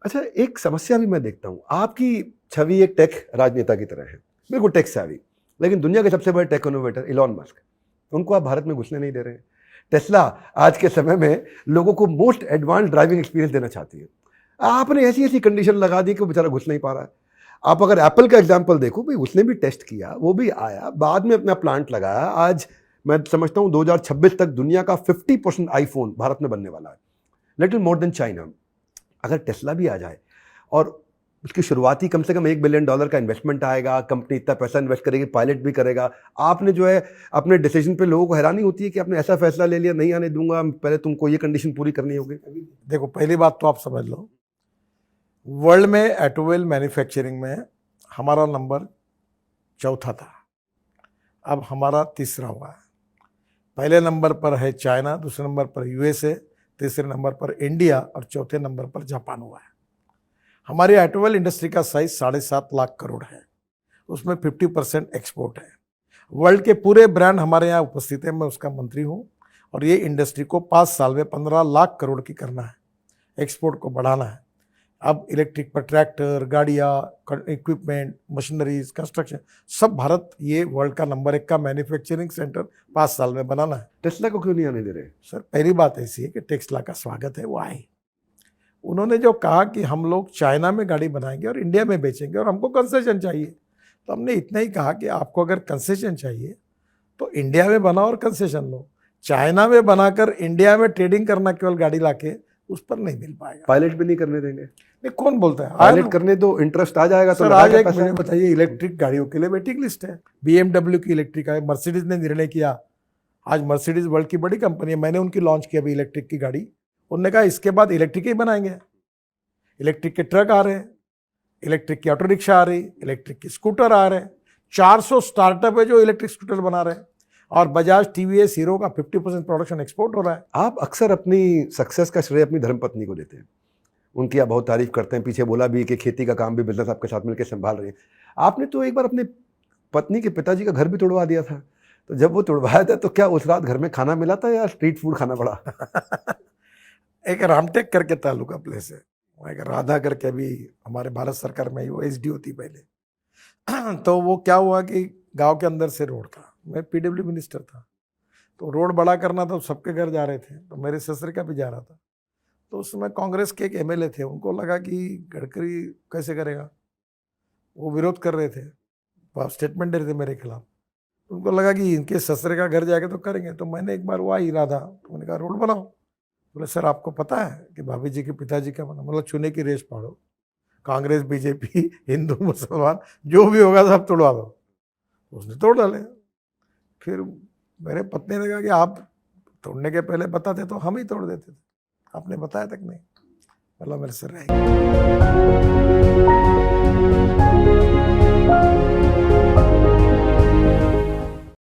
अच्छा, एक समस्या भी मैं देखता हूँ, आपकी छवि एक टेक राजनेता की तरह है, बिल्कुल टेक सेवी, लेकिन दुनिया के सबसे बड़े टेक इनोवेटर इलॉन मस्क, उनको आप भारत में घुसने नहीं दे रहे हैं। टेस्ला आज के समय में लोगों को मोस्ट एडवांस ड्राइविंग एक्सपीरियंस देना चाहती है। आपने ऐसी ऐसी कंडीशन लगा दी कि वो बेचारा घुस नहीं पा रहा है। आप अगर एप्पल का एग्जाम्पल देखो, भाई उसने भी टेस्ट किया, वो भी आया, बाद में अपना प्लांट लगाया। आज मैं समझता हूँ 2026 तक दुनिया का 50% आईफोन भारत में बनने वाला है, लिटिल मोर देन चाइना। अगर टेस्ला भी आ जाए और उसकी शुरुआती कम से कम $1 बिलियन का इन्वेस्टमेंट आएगा, कंपनी इतना पैसा इन्वेस्ट करेगी, पायलट भी करेगा, आपने जो है अपने डिसीजन पे लोगों को हैरानी होती है कि आपने ऐसा फैसला ले लिया, नहीं आने दूंगा, पहले तुमको ये कंडीशन पूरी करनी होगी। देखो, पहली बात तो आप समझ लो, वर्ल्ड में ऑटोमोबाइल मैन्युफैक्चरिंग में हमारा नंबर चौथा था, अब हमारा तीसरा हुआ है। पहले नंबर पर है चाइना, दूसरे नंबर पर यूएसए, तीसरे नंबर पर इंडिया और चौथे नंबर पर जापान हुआ है। हमारी ऑटोमोबाइल इंडस्ट्री का साइज 7.5 लाख करोड़ है, उसमें 50% एक्सपोर्ट है। वर्ल्ड के पूरे ब्रांड हमारे यहाँ उपस्थित है, मैं उसका मंत्री हूँ, और ये इंडस्ट्री को 5 साल में 15 लाख करोड़ की करना है, एक्सपोर्ट को बढ़ाना है। अब इलेक्ट्रिक पर ट्रैक्टर, गाड़ियाँ, इक्विपमेंट, मशीनरीज, कंस्ट्रक्शन, सब भारत ये वर्ल्ड का नंबर 1 का मैन्युफैक्चरिंग सेंटर 5 साल में बनाना है। टेस्ला को क्यों नहीं आने दे रहे? सर, पहली बात ऐसी है कि टेस्ला का स्वागत है, वो आए। उन्होंने जो कहा कि हम लोग चाइना में गाड़ी बनाएंगे और इंडिया में बेचेंगे और हमको कंसेशन चाहिए, तो हमने इतना ही कहा कि आपको अगर कंसेशन चाहिए तो इंडिया में बनाओ और कंसेशन लो। चाइना में बनाकर इंडिया में ट्रेडिंग करना केवल गाड़ी लाके, उस पर नहीं मिल पाएगा। पायलट भी नहीं करने देंगे? नहीं, कौन बोलता है पायलट करने दो, इंटरेस्ट आ जाएगा। सर, आज एक मिनट बताइए, इलेक्ट्रिक गाड़ियों के लिए वेटिंग लिस्ट है। BMW की इलेक्ट्रिक है, मर्सिडीज ने निर्णय किया, आज मर्सिडीज वर्ल्ड की बड़ी कंपनी है, मैंने उनकी लॉन्च की अभी इलेक्ट्रिक की गाड़ी। उन्होंने कहा इसके बाद इलेक्ट्रिक ही बनाएंगे। इलेक्ट्रिक के ट्रक आ रहे हैं, इलेक्ट्रिक की ऑटो रिक्शा आ रही, इलेक्ट्रिक की स्कूटर आ रहे हैं, 400 स्टार्टअप है जो इलेक्ट्रिक स्कूटर बना रहे हैं, और बजाज, टीवीएस, हीरो का 50% प्रोडक्शन एक्सपोर्ट हो रहा है। आप अक्सर अपनी सक्सेस का श्रेय अपनी धर्मपत्नी को देते हैं, उनकी आप बहुत तारीफ करते हैं। पीछे बोला भी कि खेती का काम भी बिजनेस आपके साथ मिलकर संभाल रही है। आपने तो एक बार अपने पत्नी के पिताजी का घर भी तोड़वा दिया था, तो जब वो तोड़वाया था तो क्या उस रात घर में खाना मिला था या स्ट्रीट फूड खाना पड़ा? एक रामटेक करके तालुका प्लेस है, एक राधा करके, अभी हमारे भारत सरकार में ही वो SD थी पहले। तो वो क्या हुआ कि गांव के अंदर से रोड था, मैं PW मिनिस्टर था, तो रोड बड़ा करना था, सबके घर जा रहे थे, तो मेरे ससुर का भी जा रहा था। तो उस समय कांग्रेस के एक MLA थे, उनको लगा कि गडकरी कैसे करेगा, वो विरोध कर रहे थे, वो स्टेटमेंट दे रहे थे मेरे खिलाफ। उनको लगा कि इनके ससुर का घर जाके तो करेंगे। तो मैंने एक बार वो आई राधा, तो मैंने कहा रोड बनाओ। बोले सर, आपको पता है कि भाभी जी के पिताजी का बना, मतलब चुने की रेस पाड़ो, कांग्रेस, BJP, हिंदू, मुसलमान, जो भी होगा सब तोड़वा दो। उसने तोड़ डाले। फिर मेरे पत्नी ने कहा कि आप तोड़ने के पहले बताते तो हम ही तोड़ देते थे, आपने बताया तक नहीं, मतलब मेरे से रह गया।